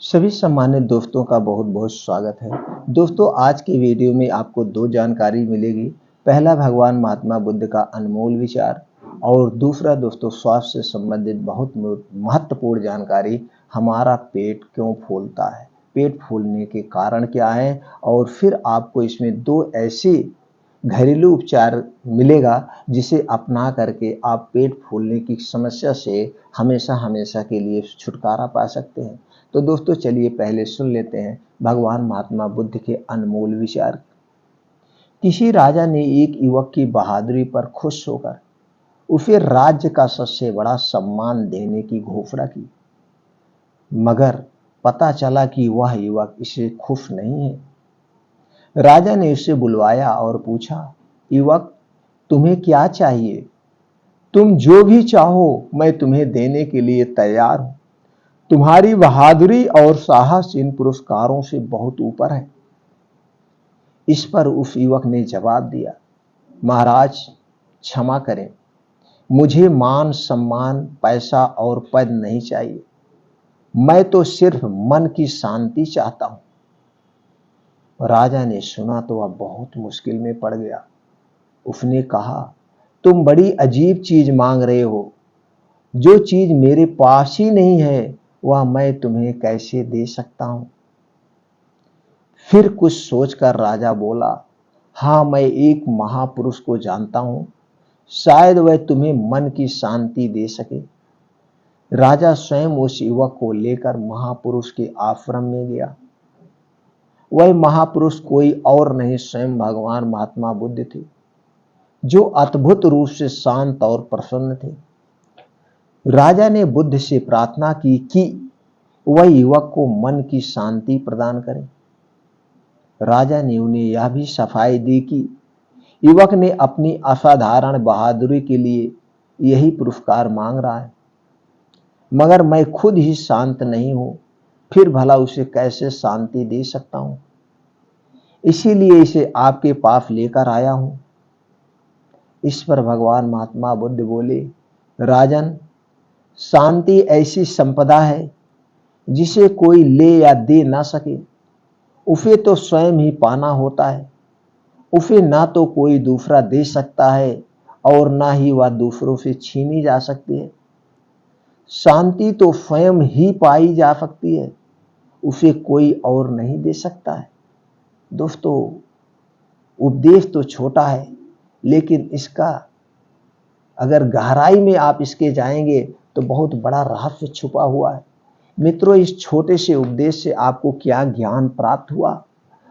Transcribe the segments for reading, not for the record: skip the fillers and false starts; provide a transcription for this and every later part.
सभी सम्मानित दोस्तों का बहुत बहुत स्वागत है। दोस्तों, आज की वीडियो में आपको दो जानकारी मिलेगी। पहला, भगवान महात्मा बुद्ध का अनमोल विचार, और दूसरा दोस्तों, स्वास्थ्य से संबंधित बहुत महत्वपूर्ण जानकारी। हमारा पेट क्यों फूलता है, पेट फूलने के कारण क्या है, और फिर आपको इसमें दो ऐसे घरेलू उपचार मिलेगा जिसे अपना करके आप पेट फूलने की समस्या से हमेशा हमेशा के लिए छुटकारा पा सकते हैं। तो दोस्तों, चलिए पहले सुन लेते हैं भगवान महात्मा बुद्ध के अनमोल विचार। किसी राजा ने एक युवक की बहादुरी पर खुश होकर उसे राज्य का सबसे बड़ा सम्मान देने की घोषणा की, मगर पता चला कि वह युवक इससे खुश नहीं है। राजा ने उसे बुलवाया और पूछा, युवक, तुम्हें क्या चाहिए? तुम जो भी चाहो मैं तुम्हें देने के लिए तैयार हूं। तुम्हारी बहादुरी और साहस इन पुरस्कारों से बहुत ऊपर है। इस पर उस युवक ने जवाब दिया, महाराज क्षमा करें, मुझे मान सम्मान पैसा और पद नहीं चाहिए। मैं तो सिर्फ मन की शांति चाहता हूं। राजा ने सुना तो वह बहुत मुश्किल में पड़ गया। उसने कहा, तुम बड़ी अजीब चीज मांग रहे हो। जो चीज मेरे पास ही नहीं है वह मैं तुम्हें कैसे दे सकता हूं? फिर कुछ सोचकर राजा बोला, हाँ, मैं एक महापुरुष को जानता हूं, शायद वह तुम्हें मन की शांति दे सके। राजा स्वयं उस युवक को लेकर महापुरुष के आश्रम में गया। वह महापुरुष कोई और नहीं, स्वयं भगवान महात्मा बुद्ध थे, जो अद्भुत रूप से शांत और प्रसन्न थे। राजा ने बुद्ध से प्रार्थना की कि वह युवक को मन की शांति प्रदान करें। राजा ने उन्हें यह भी सफाई दी कि युवक ने अपनी असाधारण बहादुरी के लिए यही पुरस्कार मांग रहा है, मगर मैं खुद ही शांत नहीं हूं, फिर भला उसे कैसे शांति दे सकता हूं? इसीलिए इसे आपके पास लेकर आया हूं। इस पर भगवान महात्मा बुद्ध बोले, राजन, शांति ऐसी संपदा है जिसे कोई ले या दे ना सके। उसे तो स्वयं ही पाना होता है। उसे ना तो कोई दूसरा दे सकता है और ना ही वह दूसरों से छीनी जा सकती है। शांति तो स्वयं ही पाई जा सकती है, उसे कोई और नहीं दे सकता है। दोस्तों, उपदेश तो छोटा है, लेकिन इसका अगर गहराई में आप इसके जाएंगे तो बहुत बड़ा रहस्य छुपा हुआ है। मित्रों, इस छोटे से उपदेश से आपको क्या ज्ञान प्राप्त हुआ,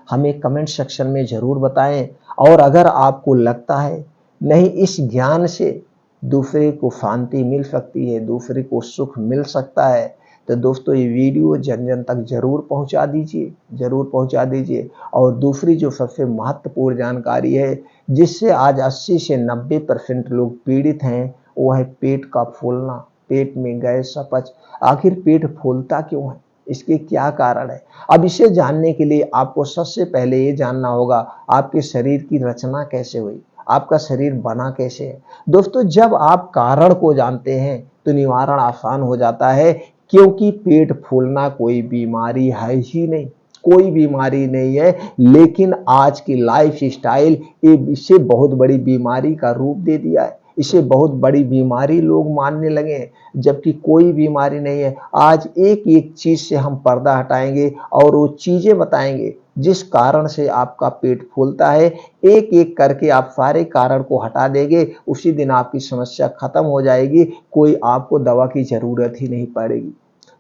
हमें कमेंट सेक्शन में जरूर बताएं। और अगर आपको लगता है नहीं, इस ज्ञान से दूसरे को शांति मिल सकती है, दूसरे को सुख मिल सकता है, तो दोस्तों ये वीडियो जन जन तक जरूर पहुंचा दीजिए, जरूर पहुंचा दीजिए। और दूसरी जो सबसे महत्वपूर्ण जानकारी है, जिससे आज 80 से 90% लोग पीड़ित हैं, वो है पेट का फूलना, पेट में गैस, अपच। आखिर पेट फूलता क्यों है, इसके क्या कारण है? अब इसे जानने के लिए आपको सबसे पहले ये जानना होगा, आपके शरीर की रचना कैसे हुई, आपका शरीर बना कैसे है। दोस्तों, जब आप कारण को जानते हैं तो निवारण आसान हो जाता है, क्योंकि पेट फूलना कोई बीमारी है ही नहीं, कोई बीमारी नहीं है। लेकिन आज की लाइफ स्टाइल इसे बहुत बड़ी बीमारी का रूप दे दिया है, इसे बहुत बड़ी बीमारी लोग मानने लगे हैं, जबकि कोई बीमारी नहीं है। आज एक एक चीज से हम पर्दा हटाएंगे और वो चीजें बताएंगे जिस कारण से आपका पेट फूलता है। एक एक करके आप सारे कारण को हटा देंगे, उसी दिन आपकी समस्या खत्म हो जाएगी, कोई आपको दवा की जरूरत ही नहीं पड़ेगी।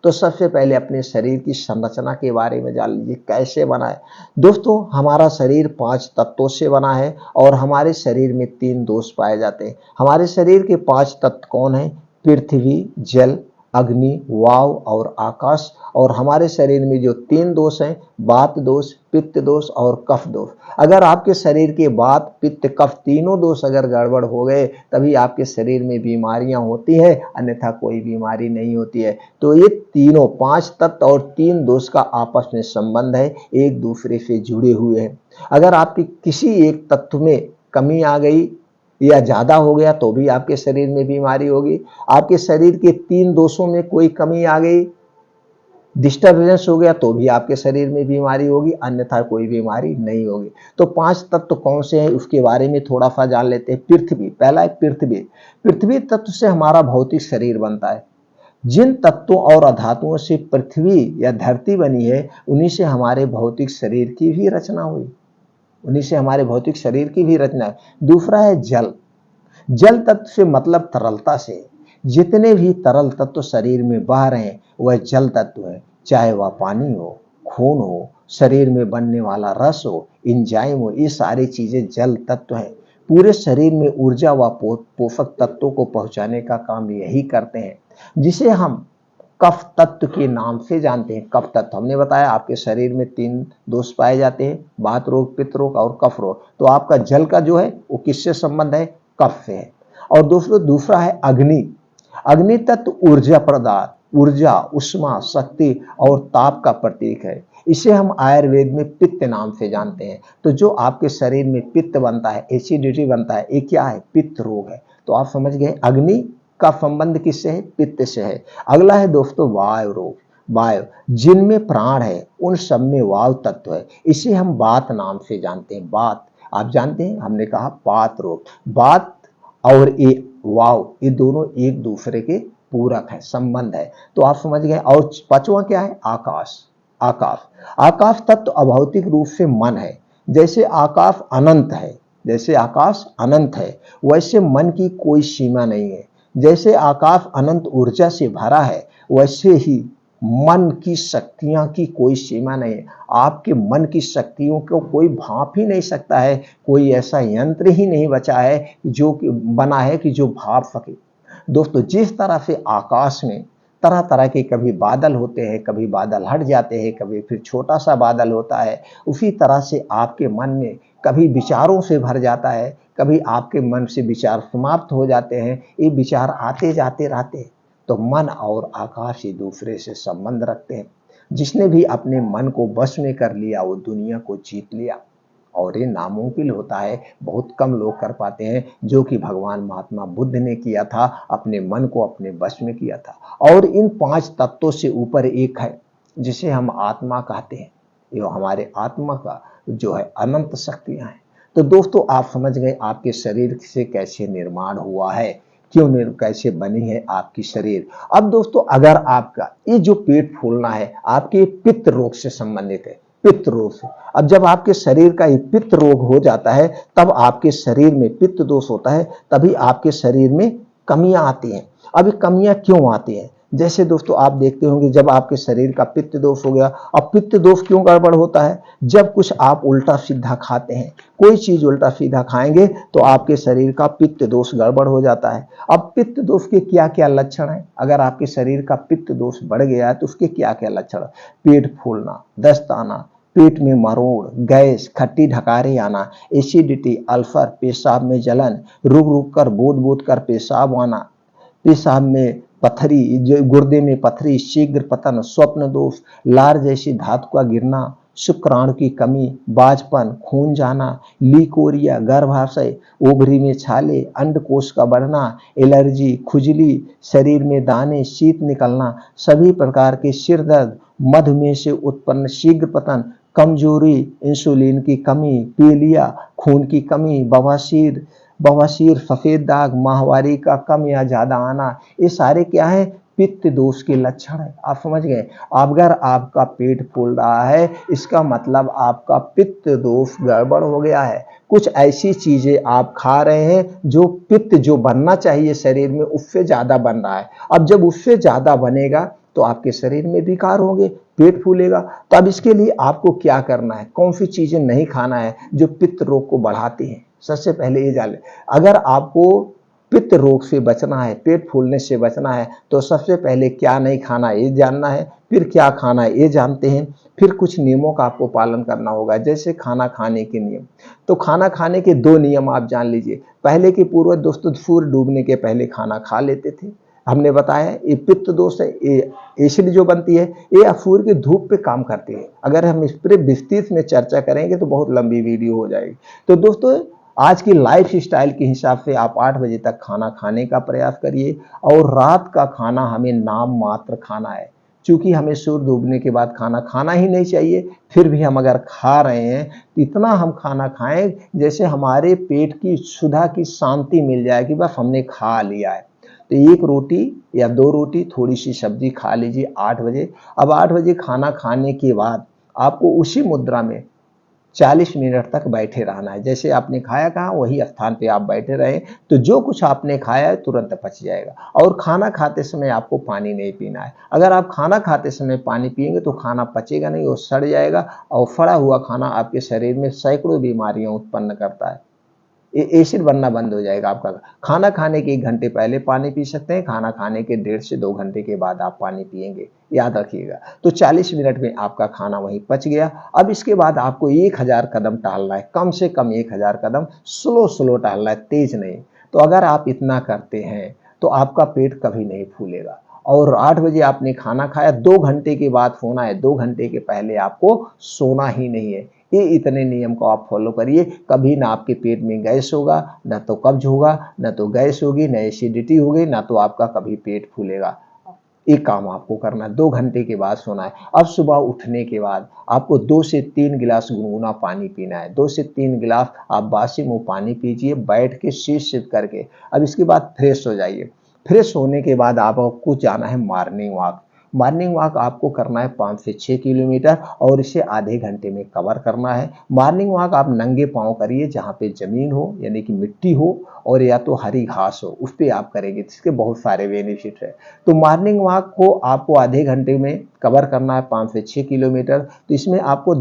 तो सबसे पहले अपने शरीर की संरचना के बारे में जान लीजिए, कैसे बना है। दोस्तों, हमारा शरीर 5 तत्वों से बना है और हमारे शरीर में 3 दोष पाए जाते हैं। हमारे शरीर के 5 तत्व कौन है? पृथ्वी, जल, अग्नि, वायु और आकाश। और हमारे शरीर में जो 3 दोष हैं, वात दोष, पित्त दोष और कफ दोष। अगर आपके शरीर के वात, पित्त, कफ तीनों दोष अगर गड़बड़ हो गए, तभी आपके शरीर में बीमारियां होती है, अन्यथा कोई बीमारी नहीं होती है। तो ये तीनों 5 तत्व और 3 दोष का आपस में संबंध है, एक दूसरे से जुड़े हुए हैं। अगर आपकी किसी एक तत्व में कमी आ गई या ज्यादा हो गया तो भी आपके शरीर में बीमारी होगी। आपके शरीर के 3 दोषों में कोई कमी आ गई डिस्टर्बेंस हो गया तो भी आपके शरीर में बीमारी होगी, अन्यथा कोई बीमारी नहीं होगी। तो 5 तत्व कौन से हैं उसके बारे में थोड़ा सा जान लेते हैं। पृथ्वी, पहला है पृथ्वी। पृथ्वी तत्व से हमारा भौतिक शरीर बनता है। जिन तत्वों और अधातुओं से पृथ्वी या धरती बनी है, उन्हीं से हमारे भौतिक शरीर की भी रचना हुई, उन्हीं से हमारे भौतिक शरीर की भी रचना है। दूसरा है जल। जल तत्व से मतलब तरलता से। जितने भी तरल तत्व शरीर में बह रहे हैं वह जल तत्व है, चाहे वह पानी हो, खून हो, शरीर में बनने वाला रस हो, इंजाइम हो, ये सारी चीजें जल तत्व हैं। पूरे शरीर में ऊर्जा व पोषक तत्वों को पहुंचाने का काम यही करते हैं, जिसे हम कफ तत्व के नाम से जानते हैं। कफ तत्व हमने बताया आपके शरीर में 3 दोष पाए जाते हैं, वात रोग, पित्त रोग और कफ रोग। तो आपका जल का जो है वो किससे संबंध है? कफ से है। और दूसरा है अग्नि। अग्नि तत्व ऊर्जा प्रदान, ऊर्जा, उष्मा, शक्ति और ताप का प्रतीक है। इसे हम आयुर्वेद में पित्त नाम से जानते हैं। तो जो आपके शरीर में पित्त बनता है, एसिडिटी बनता है, ये क्या है? पित्त रोग है। तो आप समझ गए अग्नि का संबंध किससे है? पित्त से है। अगला है दोस्तों वायु रोग। वायु, जिनमें प्राण है उन सब में वायु तत्व है, इसे हम वात नाम से जानते हैं। वात, आप जानते हैं, हमने कहा वात रोग। वात और ये वायु, ये दोनों एक दूसरे के पूरक है, संबंध है। तो आप समझ गए। और पांचवा क्या है? आकाश। आकाश, आकाश तत्व अभौतिक रूप से मन है। जैसे आकाश अनंत है, जैसे आकाश अनंत है, वैसे मन की कोई सीमा नहीं है। जैसे आकाश अनंत ऊर्जा से भरा है, वैसे ही मन की शक्तियां की कोई सीमा नहीं है। आपके मन की शक्तियों को कोई भाप ही नहीं सकता है। कोई ऐसा यंत्र ही नहीं बचा है जो बना है कि जो भाप सके। दोस्तों, जिस तरह से आकाश में तरह तरह के कभी बादल होते हैं, कभी बादल हट जाते हैं, कभी फिर छोटा सा बादल होता है, उसी तरह से आपके मन में कभी विचारों से भर जाता है, कभी आपके मन से विचार समाप्त हो जाते हैं। ये विचार आते जाते रहते हैं। तो मन और आकाश एक दूसरे से संबंध रखते हैं। जिसने भी अपने मन को वश में कर लिया वो दुनिया को जीत लिया। और ये नामुमकिन होता है, बहुत कम लोग कर पाते हैं, जो कि भगवान महात्मा बुद्ध ने किया था, अपने मन को अपने वश में किया था। और इन 5 तत्वों से ऊपर एक है जिसे हम आत्मा कहते हैं। ये हमारे आत्मा का जो है अनंत शक्तियां हैं। तो दोस्तों, आप समझ गए आपके शरीर से कैसे निर्माण हुआ है, कैसे बनी है आपकी शरीर। अब दोस्तों, अगर आपका ये जो पेट फूलना है आपके पित्त रोग से संबंधित है, पित्त रोग से। अब जब आपके शरीर का ये पित्त रोग हो जाता है, तब आपके शरीर में पित्त दोष होता है, तभी आपके शरीर में कमियां आती हैं। अब ये कमियां क्यों आती हैं? जैसे दोस्तों आप देखते होंगे, जब आपके शरीर का पित्त दोष हो गया। अब पित्त दोष क्यों गड़बड़ होता है? जब कुछ आप उल्टा सीधा खाते हैं, कोई चीज उल्टा सीधा खाएंगे तो आपके शरीर का पित्त दोष गड़बड़ हो जाता है। अब पित्त दोष के क्या क्या लक्षण हैं? अगर आपके शरीर का पित्त दोष बढ़ गया है तो उसके क्या क्या लक्षण? पेट फूलना, दस्त आना, पेट में मरोड़, गैस, खट्टी ढकारी आना, एसिडिटी, अल्सर, पेशाब में जलन, रुक रुक कर बूंद बूंद कर पेशाब आना, पेशाब में पथरी, जो गुर्दे में पथरी, शीघ्र पतन, स्वप्न दोष, लार जैसी धातु का गिरना, शुक्राणु की कमी, बाजपन, खून जाना, लीकोरिया, गर्भाशय, ओवरी में छाले, अंडकोश का बढ़ना, एलर्जी, खुजली, शरीर में दाने, शीत निकलना, सभी प्रकार के सिर दर्द, मधुमेह से उत्पन्न शीघ्र पतन, कमजोरी, इंसुलिन की कमी, पीलिया, खून की कमी, बवासीर, बवासीर, सफेद दाग, माहवारी का कम या ज्यादा आना, ये सारे क्या है? पित्त दोष के लक्षण है। आप समझ गए। अगर आपका पेट फूल रहा है, इसका मतलब आपका पित्त दोष गड़बड़ हो गया है। कुछ ऐसी चीजें आप खा रहे हैं जो पित्त जो बनना चाहिए शरीर में उससे ज्यादा बन रहा है। अब जब उससे ज्यादा बनेगा तो आपके शरीर में विकार होंगे, पेट फूलेगा। तो अब इसके लिए आपको क्या करना है? कौन सी चीजें नहीं खाना है जो पित्त रोग को बढ़ाती हैं? सबसे पहले ये जान लें, अगर आपको पित्त रोग से बचना है, पेट फूलने से बचना है, तो सबसे पहले क्या नहीं खाना है ये जानना है, फिर क्या खाना है ये जानते हैं, फिर कुछ नियमों का आपको पालन करना होगा। जैसे खाना खाने के नियम, तो खाना खाने के 2 नियम आप जान लीजिए। पहले के पूर्वज दोस्तों सूर्य डूबने के पहले खाना खा लेते थे। हमने बताया ये पित्त दोष है, ये एसिड जो बनती है ये सूर्य की धूप पे काम करती है। अगर हम इस पर विस्तृत में चर्चा करेंगे तो बहुत लंबी वीडियो हो जाएगी। तो दोस्तों, आज की लाइफ स्टाइल के हिसाब से आप 8 बजे तक खाना खाने का प्रयास करिए, और रात का खाना हमें नाम मात्र खाना है। चूँकि हमें सूर्य डूबने के बाद खाना खाना ही नहीं चाहिए, फिर भी हम अगर खा रहे हैं तो इतना हम खाना खाएँ जैसे हमारे पेट की क्षुधा की शांति मिल जाए कि बस हमने खा लिया है। तो 1 रोटी या 2 रोटी थोड़ी-सी सब्ज़ी खा लीजिए 8 बजे। अब 8 बजे खाना खाने के बाद आपको उसी मुद्रा में 40 मिनट तक बैठे रहना है। जैसे आपने खाया कहाँ वही स्थान पे आप बैठे रहे, तो जो कुछ आपने खाया है तुरंत पच जाएगा। और खाना खाते समय आपको पानी नहीं पीना है। अगर आप खाना खाते समय पानी पिएँगे तो खाना पचेगा नहीं, वो सड़ जाएगा और सड़ा हुआ खाना आपके शरीर में सैकड़ों बीमारियाँ उत्पन्न करता है। एसिड बनना बंद हो जाएगा आपका। खाना खाने के 1 घंटे पहले पानी पी सकते हैं, खाना खाने के 1.5 से 2 घंटे के बाद आप पानी पिएँगे, याद रखिएगा। तो 40 मिनट में आपका खाना वहीं पच गया। अब इसके बाद आपको 1000 कदम टहलना है, कम से कम 1000 कदम स्लो टहलना है, तेज़ नहीं। तो अगर आप इतना करते हैं, तो आपका पेट कभी नहीं फूलेगा। और 8 बजे आपने खाना खाया, 2 घंटे के बाद सोना है, 2 घंटे के पहले आपको सोना ही नहीं है। ये इतने नियम को आप फॉलो करिए, कभी ना आपके पेट में गैस होगा, ना तो कब्ज होगा, ना तो गैस होगी, ना एसिडिटी होगी, ना तो आपका कभी पेट फूलेगा। एक काम आपको करना है, 2 घंटे के बाद सोना है। अब सुबह उठने के बाद आपको 2 से 3 गिलास गुनगुना पानी पीना है। 2 से 3 गिलास आप बासी मुँह पानी पीजिए, बैठ के शीर्ष करके। अब इसके बाद फ्रेश हो जाइए। फ्रेश होने के बाद आपको जाना है मॉर्निंग वॉक। मॉर्निंग वॉक आपको करना है 5 से 6 किलोमीटर और इसे आधे घंटे में कवर करना है। मॉर्निंग वॉक आप नंगे पाँव करिए, जहाँ पे ज़मीन हो यानी कि मिट्टी हो और या तो हरी घास हो, उस पे आप करेंगे, इसके बहुत सारे बेनिफिट है। तो मॉर्निंग वॉक को आपको आधे घंटे में कवर करना है 5 से 6 किलोमीटर। तो इसमें आपको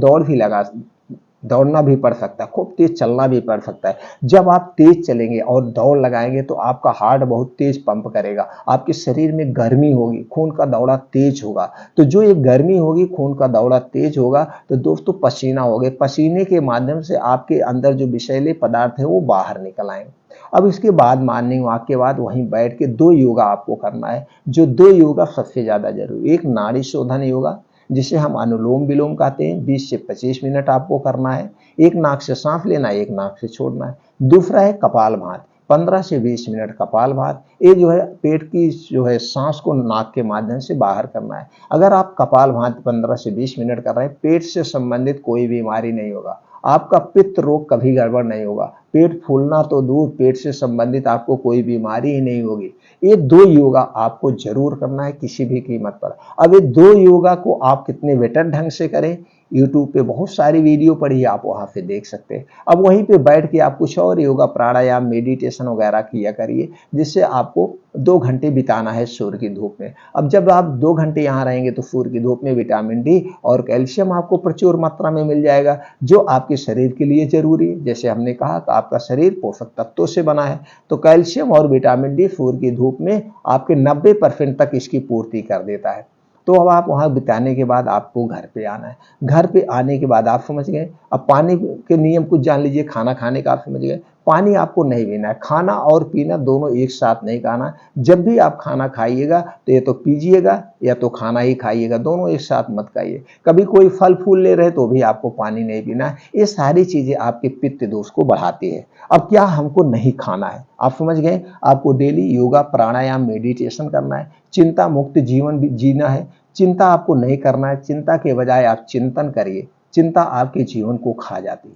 दौड़ना भी पड़ सकता है, खूब तेज़ चलना भी पड़ सकता है। जब आप तेज़ चलेंगे और दौड़ लगाएँगे तो आपका हार्ट बहुत तेज़ पंप करेगा, आपके शरीर में गर्मी होगी, खून का दौरा तेज़ होगा। तो जो ये गर्मी होगी, खून का दौरा तेज़ होगा, तो दोस्तों पसीना होगा, पसीने के माध्यम से आपके अंदर जो विषैले पदार्थ हैं वो बाहर निकल आएँगे। अब इसके बाद मॉर्निंग वॉक के बाद वहीं बैठ के 2 योगा आपको करना है, जो 2 योगा सबसे ज़्यादा ज़रूरी। एक नाड़ी शोधन योगा, जिसे हम अनुलोम-विलोम कहते हैं, 20 से 25 मिनट आपको करना है। एक नाक से साँस लेना है, एक नाक से छोड़ना है। दूसरा है कपालभाति, 15 से 20 मिनट कपालभाति। ये जो है पेट की जो है साँस को नाक के माध्यम से बाहर करना है। अगर आप कपालभाति 15 से 20 मिनट कर रहे हैं, पेट से संबंधित कोई बीमारी नहीं होगा। आपका पित्त रोग कभी गड़बड़ नहीं होगा। पेट फूलना तो दूर, पेट से संबंधित आपको कोई बीमारी ही नहीं होगी। ये 2 योगा आपको ज़रूर करना है किसी भी कीमत पर। अब ये 2 योगा को आप कितने बेटर ढंग से करें, यूट्यूब पे बहुत सारी वीडियो पड़ी है, आप वहाँ पे देख सकते हैं। अब वहीं पे बैठ के आप कुछ और योगा, प्राणायाम, मेडिटेशन वगैरह किया करिए, जिससे आपको 2 घंटे बिताना है सूर्य की धूप में। अब जब आप 2 घंटे यहाँ रहेंगे तो सूर्य की धूप में विटामिन डी और कैल्शियम आपको प्रचुर मात्रा में मिल जाएगा, जो आपके शरीर के लिए ज़रूरी है। जैसे हमने कहा कि आपका शरीर पोषक तत्वों से बना है, तो कैल्शियम और विटामिन डी सूर्य की धूप में आपके 90% तक इसकी पूर्ति कर देता है। तो अब आप वहाँ बिताने के बाद आपको घर पे आना है। घर पे आने के बाद आप समझ गए, अब पानी के नियम कुछ जान लीजिए, खाना खाने का आप समझ गए। पानी आपको नहीं पीना है, खाना और पीना दोनों एक साथ नहीं खाना। जब भी आप खाना खाइएगा तो या तो पीजिएगा या तो खाना ही खाइएगा, दोनों एक साथ मत खाइए। कभी कोई फल-फूल ले रहे तो भी आपको पानी नहीं पीना है। ये सारी चीज़ें आपके पित्त दोष को बढ़ाती है। अब क्या हमको नहीं खाना है, आप समझ गए? आपको डेली योगा, प्राणायाम, मेडिटेशन करना है, चिंता मुक्त जीवन भी जीना है। चिंता आपको नहीं करना है, चिंता के बजाय आप चिंतन करिए। चिंता आपके जीवन को खा जाती है,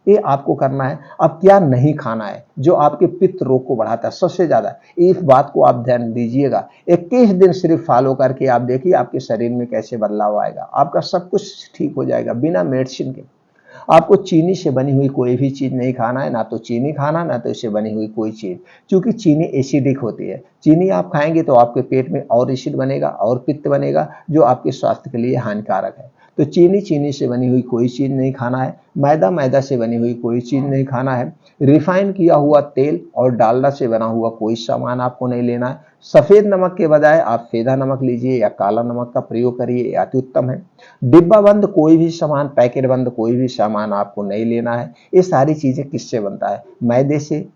ये आपको करना है। अब क्या नहीं खाना है जो आपके पित्त रोग को बढ़ाता है सबसे ज़्यादा, इस बात को आप ध्यान दीजिएगा। 21 दिन सिर्फ फॉलो करके आप देखिए आपके शरीर में कैसे बदलाव आएगा। आपका सब कुछ ठीक हो जाएगा बिना मेडिसिन के। आपको चीनी से बनी हुई कोई भी चीज़ नहीं खाना है, ना तो चीनी खाना, ना तो इससे बनी हुई कोई चीज़, क्योंकि चीनी एसिडिक होती है। चीनी आप खाएँगे तो आपके पेट में और एसिड बनेगा और पित्त बनेगा, जो आपके स्वास्थ्य के लिए हानिकारक है। तो चीनी से बनी हुई कोई चीज़ नहीं खाना है, मैदा से बनी हुई कोई चीज़ नहीं खाना है, रिफाइन किया हुआ तेल और डालडा से बना हुआ कोई सामान आपको नहीं लेना है। सफ़ेद नमक के बजाय आप सेंधा नमक लीजिए या काला नमक का प्रयोग करिए, ये अति उत्तम है। डिब्बा बंद कोई भी सामान, पैकेट बंद कोई भी सामान आपको नहीं लेना है। ये सारी चीज़ें किससे बनता है? मैदे से,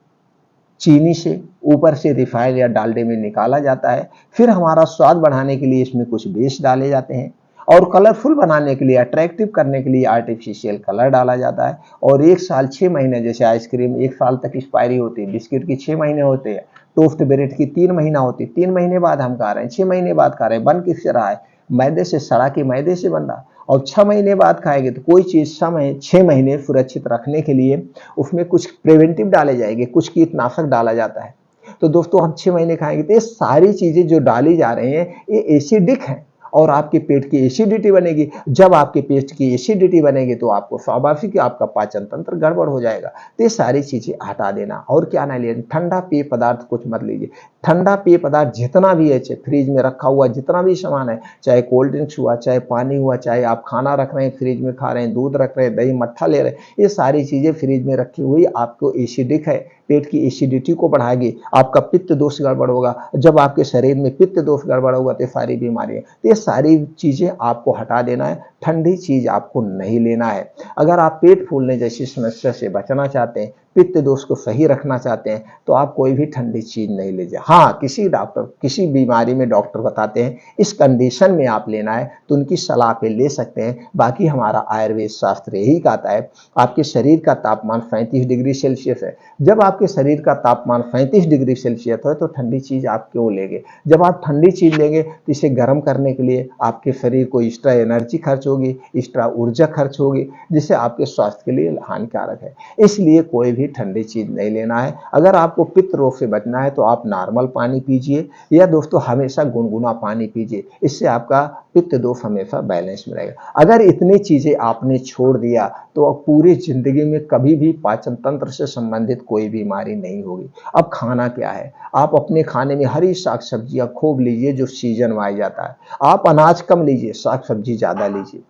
चीनी से, ऊपर से रिफाइंड या डालडे में निकाला जाता है। फिर हमारा स्वाद बढ़ाने के लिए इसमें कुछ बेस डाले जाते हैं और कलरफुल बनाने के लिए, अट्रैक्टिव करने के लिए आर्टिफिशियल कलर डाला जाता है। और 1 साल 6 महीने, जैसे आइसक्रीम 1 साल तक एक्सपायरी होती है, बिस्किट की 6 महीने होते हैं, टोस्ट ब्रेड की 3 महीना होती है। 3 महीने बाद हम खा रहे हैं, 6 महीने बाद खा रहे हैं, बन किससे रहा है? मैदे से, सड़ा के मैदे से बन रहा है, और 6 महीने बाद खाएंगे तो कोई चीज़ 6 महीने सुरक्षित रखने के लिए उसमें कुछ प्रिवेंटिव डाले जाएंगे, कुछ कीटनाशक डाला जाता है। तो दोस्तों हम 6 महीने खाएंगे तो ये सारी चीज़ें जो डाली जा रही हैं ये एसिडिक हैं और आपके पेट की एसिडिटी बनेगी। जब आपके पेट की एसिडिटी बनेगी तो आपको स्वाभाविक है आपका पाचन तंत्र गड़बड़ हो जाएगा। तो ये सारी चीज़ें हटा देना। और क्या ना लीजिए, ठंडा पेय पदार्थ कुछ मत लीजिए। ठंडा पेय पदार्थ जितना भी है, चाहे फ्रिज में रखा हुआ जितना भी सामान है, चाहे कोल्ड ड्रिंक्स हुआ, चाहे पानी हुआ, चाहे आप खाना रख रहे हैं फ्रिज में खा रहे हैं, दूध रख रहे हैं, दही मट्ठा ले रहे हैं, ये सारी चीज़ें फ्रिज में रखी हुई आपको एसिडिक है, पेट की एसिडिटी को बढ़ाएगी, आपका पित्त दोष गड़बड़ होगा। जब आपके शरीर में पित्त दोष गड़बड़ होगा तो सारी बीमारियां, तो ये सारी चीजें आपको हटा देना है। ठंडी चीज आपको नहीं लेना है। अगर आप पेट फूलने जैसी समस्या से बचना चाहते हैं, पित्त दोष को सही रखना चाहते हैं, तो आप कोई भी ठंडी चीज नहीं लीजिए। हाँ, किसी बीमारी में डॉक्टर बताते हैं इस कंडीशन में आप लेना है तो उनकी सलाह पे ले सकते हैं। बाकी हमारा आयुर्वेद शास्त्र यही कहता है आपके शरीर का तापमान 35 डिग्री सेल्सियस है। जब आपके शरीर का तापमान 35 डिग्री सेल्सियस है तो ठंडी चीज आप क्यों लेंगे? जब आप ठंडी चीज लेंगे तो इसे गर्म करने के लिए आपके शरीर को एक्स्ट्रा एनर्जी खर्च होगी, एक्स्ट्रा ऊर्जा खर्च होगी, जिससे आपके स्वास्थ्य के लिए हानिकारक है। इसलिए कोई भी ठंडी चीज नहीं लेना है। अगर आपको पित्त रोग से बचना है तो आप नॉर्मल पानी पीजिए, या दोस्तों हमेशा गुनगुना पानी पीजिए। इससे आपका पित्त दोष हमेशा बैलेंस में रहेगा। अगर इतनी चीजें आपने छोड़ दिया तो पूरी जिंदगी में कभी भी पाचन तंत्र से संबंधित कोई बीमारी नहीं होगी। अब खाना क्या है? आप अपने खाने में हरी साग सब्जियां खूब लीजिए जो सीजन वाइज आता है। आप अनाज कम लीजिए, साग सब्जी ज्यादा लीजिए।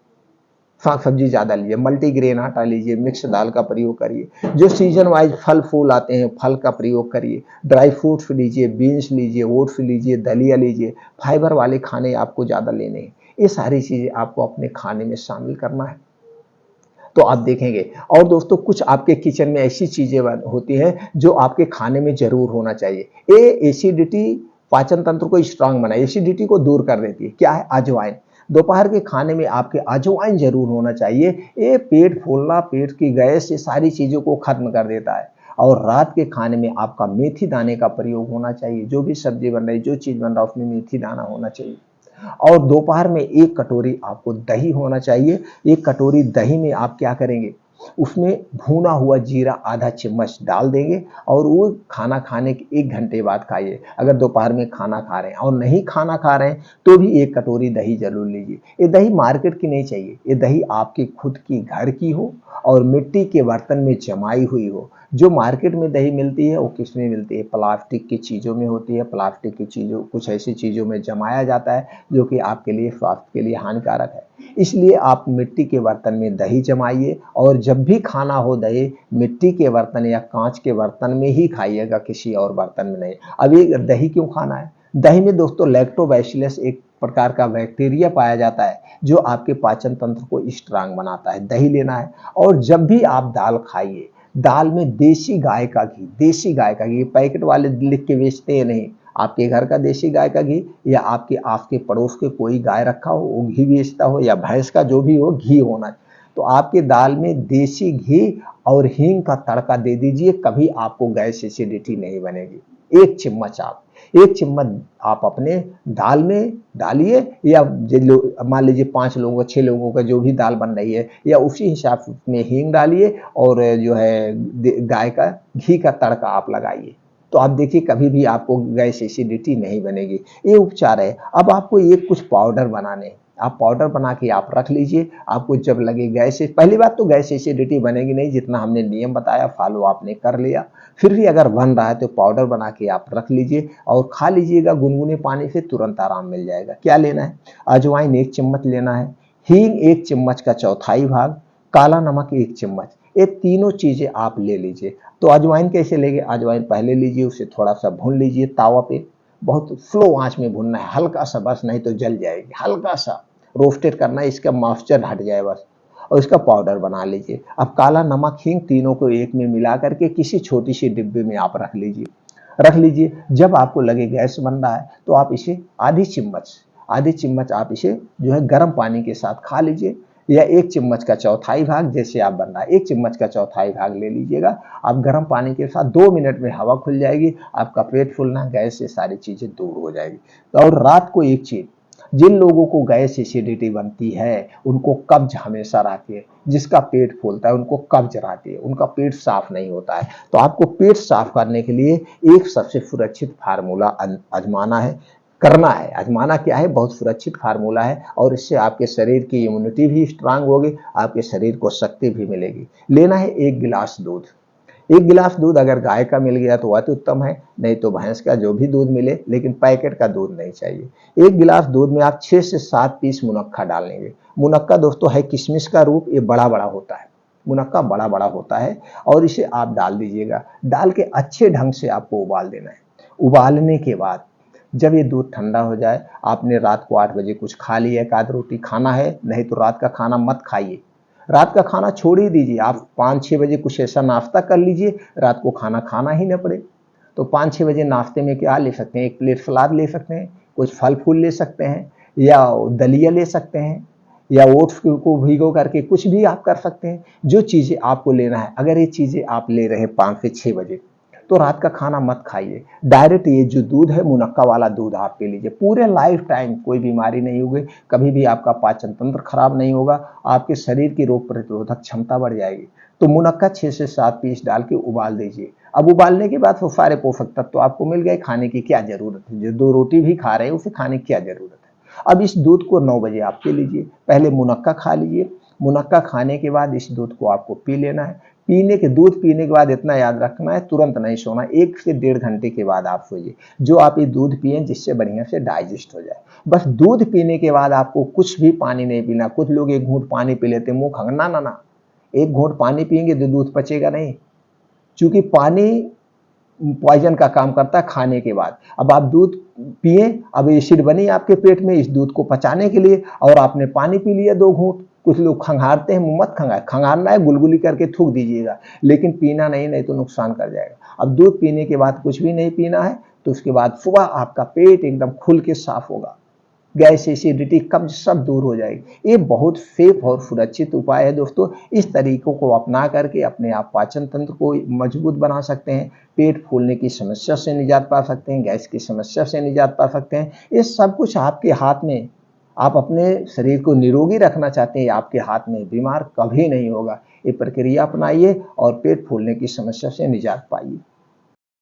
साग सब्जी ज्यादा लीजिए, मल्टीग्रेन आटा लीजिए, मिक्स दाल का प्रयोग करिए, जो सीजन वाइज फल फूल आते हैं फल का प्रयोग करिए, ड्राई फ्रूट्स लीजिए, बीन्स लीजिए, ओट्स लीजिए, दलिया लीजिए, फाइबर वाले खाने आपको ज्यादा लेने हैं। ये सारी चीजें आपको अपने खाने में शामिल करना है तो आप देखेंगे। और दोस्तों कुछ आपके किचन में ऐसी चीजें होती हैं जो आपके खाने में जरूर होना चाहिए। ये एसिडिटी पाचन तंत्र को स्ट्रांग बनाए, एसिडिटी को दूर कर देती है। क्या है? अजवाइन। दोपहर के खाने में आपके अजवाइन जरूर होना चाहिए। ये पेट फूलना, पेट की गैस, ये सारी चीजों को खत्म कर देता है। और रात के खाने में आपका मेथी दाने का प्रयोग होना चाहिए। जो भी सब्जी बन रही, जो चीज बन रहा है उसमें मेथी दाना होना चाहिए। और दोपहर में 1 कटोरी आपको दही होना चाहिए। 1 कटोरी दही में आप क्या करेंगे, उसमें भुना हुआ जीरा आधा चम्मच डाल देंगे और वो खाना खाने के 1 घंटे बाद खाइए। अगर दोपहर में खाना खा रहे हैं और नहीं खाना खा रहे हैं तो भी 1 कटोरी दही जरूर लीजिए। ये दही मार्केट की नहीं चाहिए, ये दही आपकी खुद की घर की हो और मिट्टी के बर्तन में जमाई हुई हो। जो मार्केट में दही मिलती है वो किस में मिलती है? प्लास्टिक की चीज़ों में होती है। प्लास्टिक की चीज़ों, कुछ ऐसी चीज़ों में जमाया जाता है जो कि आपके लिए, स्वास्थ्य के लिए हानिकारक है। इसलिए आप मिट्टी के बर्तन में दही जमाइए और जब भी खाना हो दही मिट्टी के बर्तन या कांच के बर्तन में ही खाइएगा, किसी और बर्तन में नहीं। अब ये दही क्यों खाना है? दही में दोस्तों लैक्टोबैसिलस एक प्रकार का बैक्टीरिया पाया जाता है जो आपके पाचन तंत्र को स्ट्रांग बनाता है। दही लेना है। और जब भी आप दाल खाइए, दाल में देसी गाय का घी, देसी गाय का घी, पैकेट वाले लिख के बेचते हैं नहीं, आपके घर का देसी गाय का घी, या आपके आपके पड़ोस के कोई गाय रखा हो वो घी बेचता हो, या भैंस का जो भी हो, घी होना। तो आपके दाल में देसी घी और हींग का तड़का दे दीजिए, कभी आपको गैस एसिडिटी नहीं बनेगी। 1 चम्मच एक चम्मच आप अपने दाल में डालिए, या मान लीजिए 5 लोगों का, 6 लोगों का जो भी दाल बन रही है, या उसी हिसाब में हींग डालिए और जो है गाय का घी का तड़का आप लगाइए। तो आप देखिए कभी भी आपको गैस एसिडिटी नहीं बनेगी। ये उपचार है। अब आपको ये कुछ पाउडर बनाने हैं। आप पाउडर बना के आप रख लीजिए। आपको जब लगे गैस, पहली बात तो गैस एसिडिटी बनेगी नहीं, जितना हमने नियम बताया फॉलो आपने कर लिया। फिर भी अगर बन रहा है तो पाउडर बना के आप रख लीजिए और खा लीजिएगा गुनगुने पानी से, तुरंत आराम मिल जाएगा। क्या लेना है? अजवाइन 1 चम्मच लेना है, हींग 1 चम्मच का चौथाई भाग, काला नमक 1 चम्मच। ये तीनों चीजें आप ले लीजिए। तो अजवाइन कैसे लेंगे? अजवाइन पहले लीजिए, उसे थोड़ा सा भून लीजिए तावा पे, बहुत स्लो आंच में भूनना है, हल्का सा बस, नहीं तो जल जाएगी। हल्का सा रोस्टेड करना है, इसका मॉइस्चर हट जाए बस, और इसका पाउडर बना लीजिए। अब काला नमक हींग तीनों को एक में मिला करके किसी छोटी सी डिब्बे में आप रख लीजिए। जब आपको लगे गैस बन रहा है तो आप इसे आधी चम्मच आप इसे जो है गर्म पानी के साथ खा लीजिए, या 1 चम्मच का चौथाई भाग, जैसे आप बन रहा है 1 चम्मच का चौथाई भाग ले लीजिएगा। आप गर्म पानी के साथ 2 मिनट में हवा खुल जाएगी, आपका पेट फूलना, गैस से सारी चीजें दूर हो जाएगी। और रात को एक चीज, जिन लोगों को गैस एसिडिटी बनती है, उनको कब्ज हमेशा रहती है, जिसका पेट फूलता है उनको कब्ज रहती है, उनका पेट साफ नहीं होता है। तो आपको पेट साफ करने के लिए एक सबसे सुरक्षित फार्मूला आजमाना है, करना है। आजमाना क्या है, बहुत सुरक्षित फार्मूला है और इससे आपके शरीर की इम्यूनिटी भी स्ट्रांग होगी, आपके शरीर को शक्ति भी मिलेगी। लेना है 1 गिलास दूध। 1 गिलास दूध अगर गाय का मिल गया तो अति उत्तम है, नहीं तो भैंस का जो भी दूध मिले, लेकिन पैकेट का दूध नहीं चाहिए। 1 गिलास दूध में आप 6 से 7 पीस मुनक्का डाल लेंगे। मुनक्का दोस्तों है किशमिश का रूप, ये बड़ा बड़ा होता है, मुनक्का बड़ा बड़ा होता है और इसे आप डाल दीजिएगा। डाल के अच्छे ढंग से आपको उबाल देना है। उबालने के बाद जब ये दूध ठंडा हो जाए, आपने रात को 8 बजे कुछ खा लिया, एक आध रोटी खाना है, नहीं तो रात का खाना मत खाइए। रात का खाना छोड़ ही दीजिए, आप 5-6 बजे कुछ ऐसा नाश्ता कर लीजिए, रात को खाना खाना ही न पड़े। तो 5-6 बजे नाश्ते में क्या ले सकते हैं, 1 प्लेट सलाद ले सकते हैं, कुछ फल फूल ले सकते हैं, या दलिया ले सकते हैं, या ओट्स को भिगो करके कुछ भी आप कर सकते हैं। जो चीज़ें आपको लेना है, अगर ये चीज़ें आप ले रहे हैं 5 से 6 बजे, तो रात का खाना मत खाइए। डायरेक्ट ये जो दूध है, मुनक्का वाला दूध आप पी लीजिए। पूरे लाइफ टाइम कोई बीमारी नहीं होगी, कभी भी आपका पाचन तंत्र खराब नहीं होगा, आपके शरीर की रोग प्रतिरोधक क्षमता बढ़ जाएगी। तो मुनक्का 6 से 7 पीस डाल के उबाल दीजिए। अब उबालने के बाद वो सारे पोषक तत्व तो आपको मिल गए, खाने की क्या जरूरत है। जो 2 रोटी भी खा रहे हैं उसे खाने की क्या जरूरत है। अब इस दूध को 9 बजे आप पी लीजिए। पहले मुनक्का खा लीजिए, मुनक्का खाने के बाद इस दूध को आपको पी लेना है। दूध पीने के बाद इतना याद रखना है, तुरंत नहीं सोना, 1 से 1.5 घंटे के बाद आप सोइए, जो आप ये दूध पिए जिससे बढ़िया से डाइजेस्ट हो जाए। बस दूध पीने के बाद आपको कुछ भी पानी नहीं पीना। कुछ लोग 1 घूंट पानी पी लेते हैं, मुंह खंगना ना ना, 1 घूंट पानी पिएंगे तो दूध पचेगा नहीं, क्योंकि पानी पॉइजन का काम करता है खाने के बाद। अब आप दूध पिए, अब एसिड बनी आपके पेट में इस दूध को पचाने के लिए, और आपने पानी पी लिया 2 घूंट। कुछ लोग खंगारते हैं, मत खंगार, खंगारना है गुलगुली करके थूक दीजिएगा, लेकिन पीना नहीं, नहीं तो नुकसान कर जाएगा। अब दूध पीने के बाद कुछ भी नहीं पीना है, तो उसके बाद सुबह आपका पेट एकदम खुल के साफ होगा, गैस एसिडिटी कब्ज सब दूर हो जाएगी। ये बहुत सेफ और सुरक्षित उपाय है दोस्तों। इस तरीकों को अपना करके अपने आप पाचन तंत्र को मजबूत बना सकते हैं, पेट फूलने की समस्या से निजात पा सकते हैं, गैस की समस्या से निजात पा सकते हैं। ये सब कुछ आपके हाथ में। आप अपने शरीर को निरोगी रखना चाहते हैं, आपके हाथ में, बीमार कभी नहीं होगा। ये प्रक्रिया अपनाइए और पेट फूलने की समस्या से निजात पाइए।